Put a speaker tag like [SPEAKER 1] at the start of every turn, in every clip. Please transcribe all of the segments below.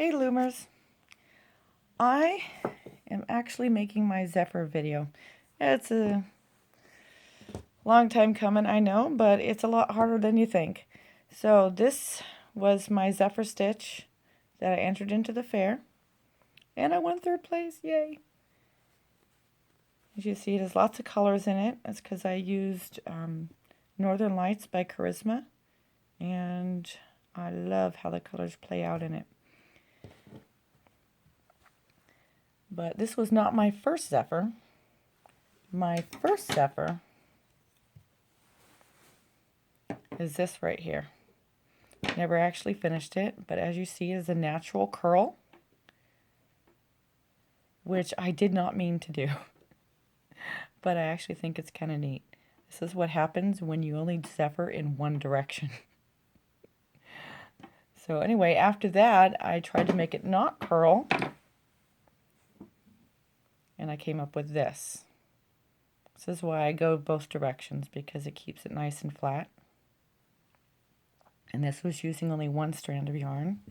[SPEAKER 1] Hey Loomers, I am actually making my Zephyr video. It's a long time coming, I know, but it's a lot harder than you think. So this was my Zephyr Stitch that I entered into the fair, and I won third place, yay! As you see, it has lots of colors in it. That's because I used Northern Lights by Charisma, and I love how the colors play out in it. But this was not my first Zephyr. My first Zephyr is this right here. Never actually finished it, but as you see, it is a natural curl, which I did not mean to do, but I actually think it's kind of neat. This is what happens when you only Zephyr in one direction. So anyway, after that, I tried to make it not curl, and I came up with this. This is why I go both directions, because it keeps it nice and flat. And this was using only one strand of yarn,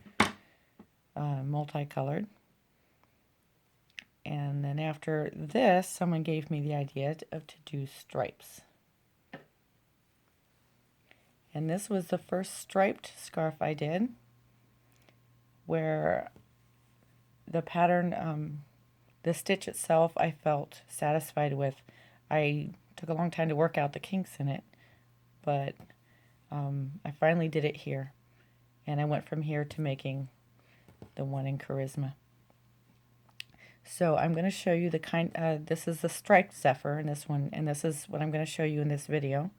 [SPEAKER 1] multicolored. And then after this, someone gave me the idea to do stripes. And this was the first striped scarf I did, where the pattern, the stitch itself, I felt satisfied with. I took a long time to work out the kinks in it, but I finally did it here. And I went from here to making the one in Charisma. So I'm going to show you the kind, this is the striped Zephyr, and this is what I'm going to show you in this video.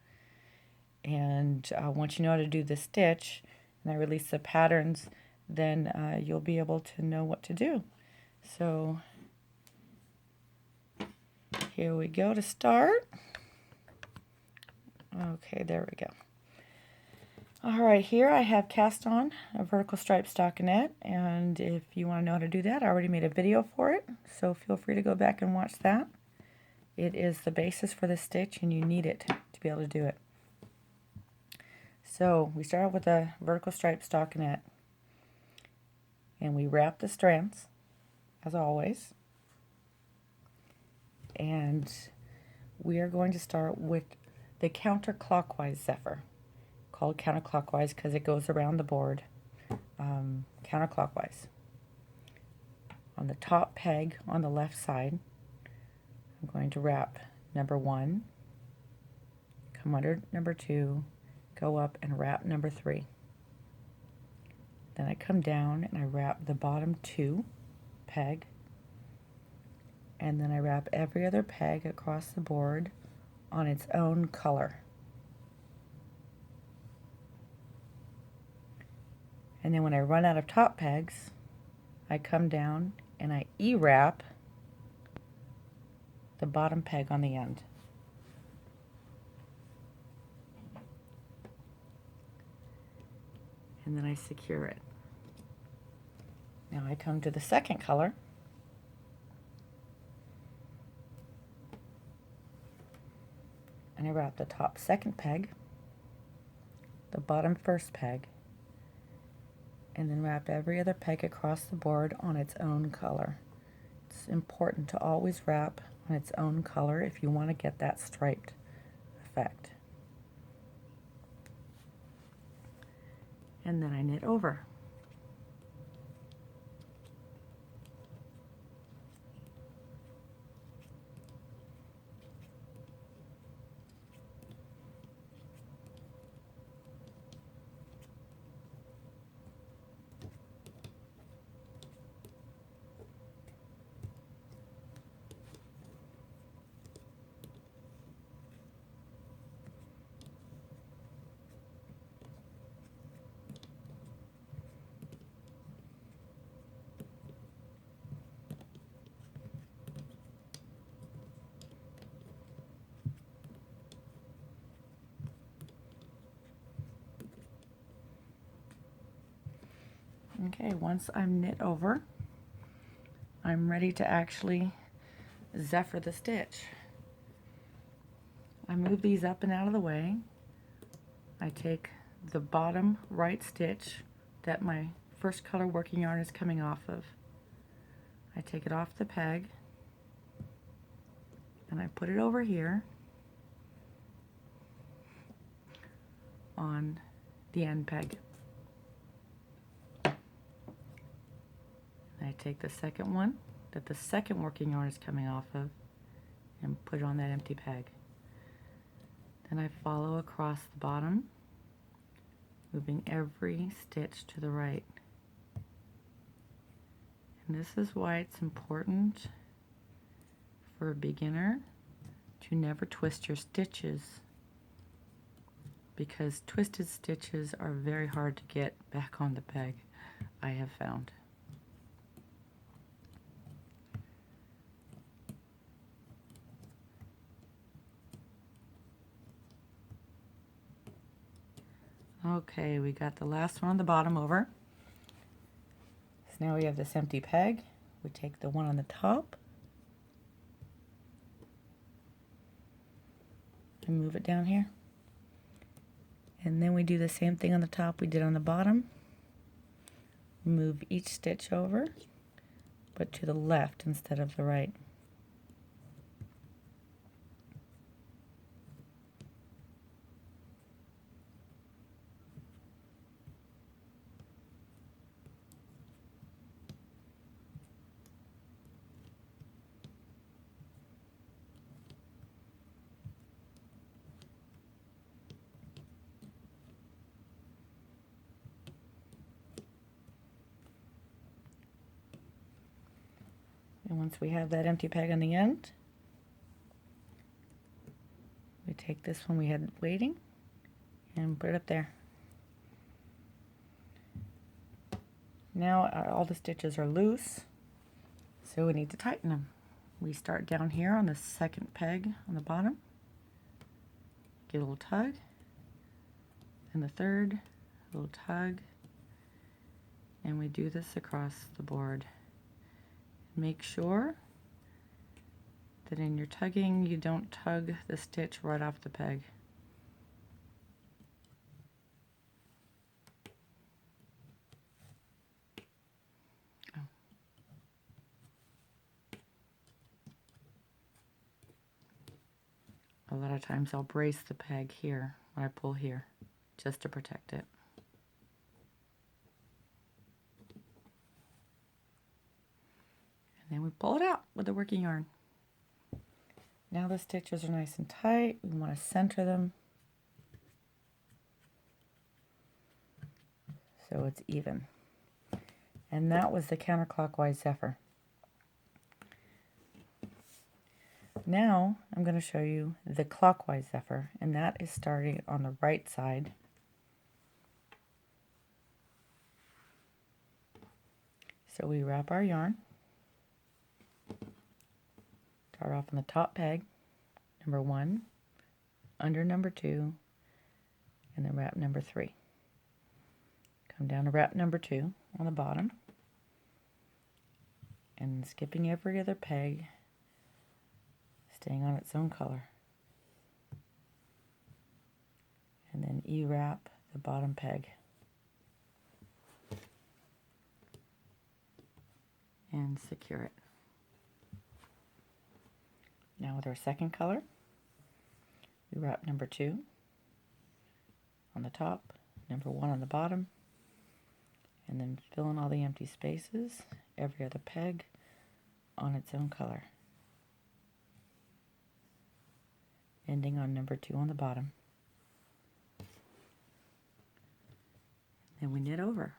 [SPEAKER 1] And once you know how to do the stitch, and I release the patterns, then you'll be able to know what to do. So here we go to start. Okay, there we go. Alright, here I have cast on a vertical stripe stockinette, and if you want to know how to do that, I already made a video for it, so feel free to go back and watch that. It is the basis for the stitch, and you need it to be able to do it. So we start with a vertical stripe stockinette, and we wrap the strands, as always, and we are going to start with the counterclockwise Zephyr, called counterclockwise because it goes around the board counterclockwise. On the top peg on the left side, I'm going to wrap number 1, come under number 2, go up and wrap number 3. Then I come down and I wrap the bottom 2 peg, and then I wrap every other peg across the board on its own color. And then when I run out of top pegs, I come down and I E-wrap the bottom peg on the end. And then I secure it. Now I come to the second color, and I wrap the top second peg, the bottom first peg, and then wrap every other peg across the board on its own color. It's important to always wrap on its own color if you want to get that striped effect. And then I knit over. Okay, once I'm knit over, I'm ready to actually Zephyr the stitch. I move these up and out of the way. I take the bottom right stitch that my first color working yarn is coming off of. I take it off the peg and I put it over here on the end peg. And I take the second one that the second working yarn is coming off of and put it on that empty peg. Then I follow across the bottom, moving every stitch to the right. And this is why it's important for a beginner to never twist your stitches, because twisted stitches are very hard to get back on the peg, I have found. Okay, we got the last one on the bottom over. So now we have this empty peg. We take the one on the top and move it down here. And then we do the same thing on the top we did on the bottom. Move each stitch over, but to the left instead of the right. And once we have that empty peg on the end, we take this one we had waiting and put it up there. Now all the stitches are loose, so we need to tighten them. We start down here on the second peg on the bottom, give a little tug, and the third, a little tug, and we do this across the board. Make sure that in your tugging you don't tug the stitch right off the peg. Oh. A lot of times I'll brace the peg here when I pull here just to protect it. And then we pull it out with the working yarn. Now the stitches are nice and tight. We want to center them so it's even. And that was the counterclockwise Zephyr. Now I'm going to show you the clockwise Zephyr, and that is starting on the right side. So we wrap our yarn. Start off on the top peg, number 1, under number 2, and then wrap number 3. Come down to wrap number 2 on the bottom, and skipping every other peg, staying on its own color. And then E-wrap the bottom peg. And secure it. Now with our second color, we wrap number 2 on the top, number 1 on the bottom, and then fill in all the empty spaces, every other peg on its own color, ending on number 2 on the bottom. Then we knit over.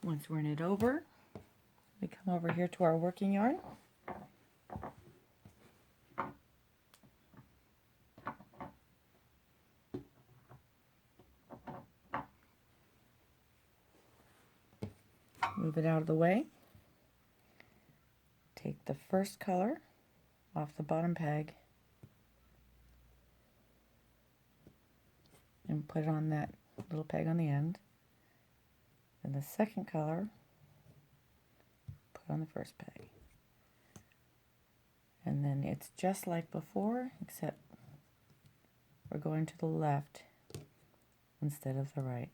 [SPEAKER 1] Once we're knit over, we come over here to our working yarn, Move it out of the way. Take the first color off the bottom peg and put it on that little peg on the end. And the second color, put on the first peg. And then it's just like before, except we're going to the left instead of the right.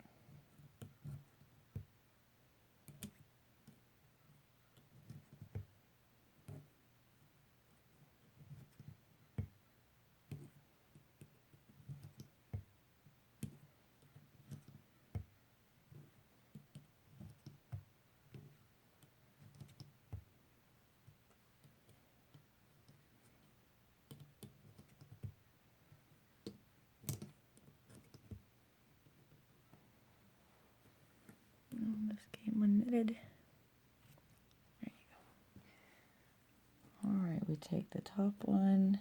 [SPEAKER 1] This came unknitted. There you go. Alright, we take the top one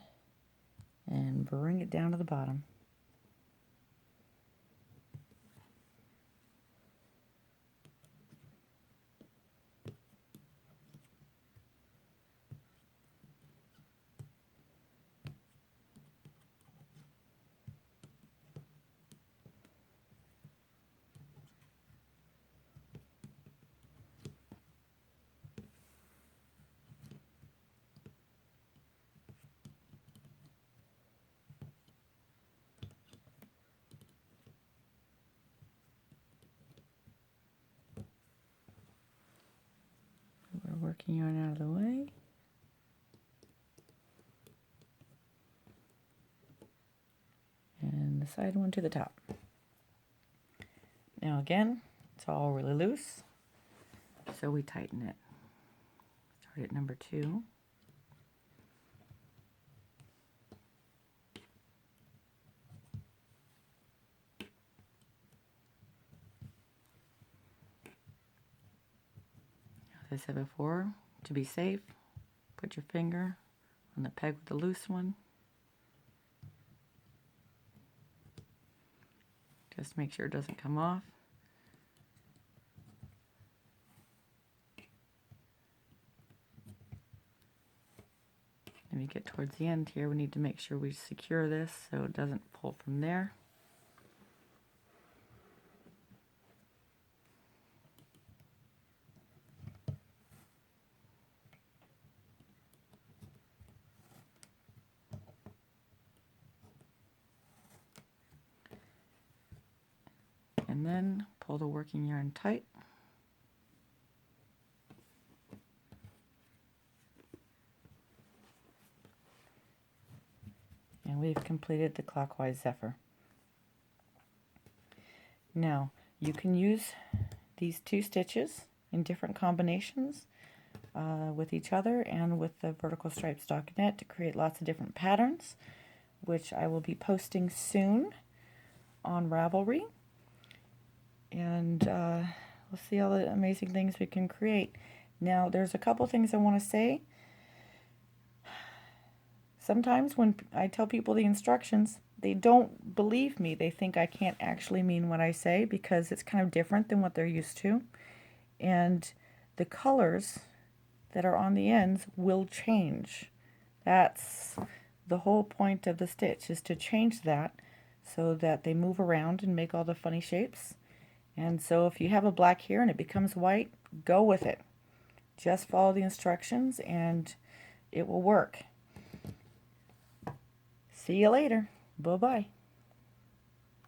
[SPEAKER 1] and bring it down to the bottom. We're working yarn out of the way. And the side one to the top. Now again, it's all really loose, so we tighten it. Start at number 2. As I said before, to be safe, put your finger on the peg with the loose one. Just make sure it doesn't come off. When we get towards the end here, we need to make sure we secure this so it doesn't pull from there. And then pull the working yarn tight. And we've completed the clockwise Zephyr. Now, you can use these 2 stitches in different combinations with each other and with the vertical striped stockinette to create lots of different patterns, which I will be posting soon on Ravelry. And we'll see all the amazing things we can create. Now, there's a couple things I want to say. Sometimes when I tell people the instructions, they don't believe me. They think I can't actually mean what I say because it's kind of different than what they're used to. And the colors that are on the ends will change. That's the whole point of the stitch, is to change that so that they move around and make all the funny shapes. And so if you have a black here and it becomes white, go with it. Just follow the instructions and it will work. See you later. Bye-bye.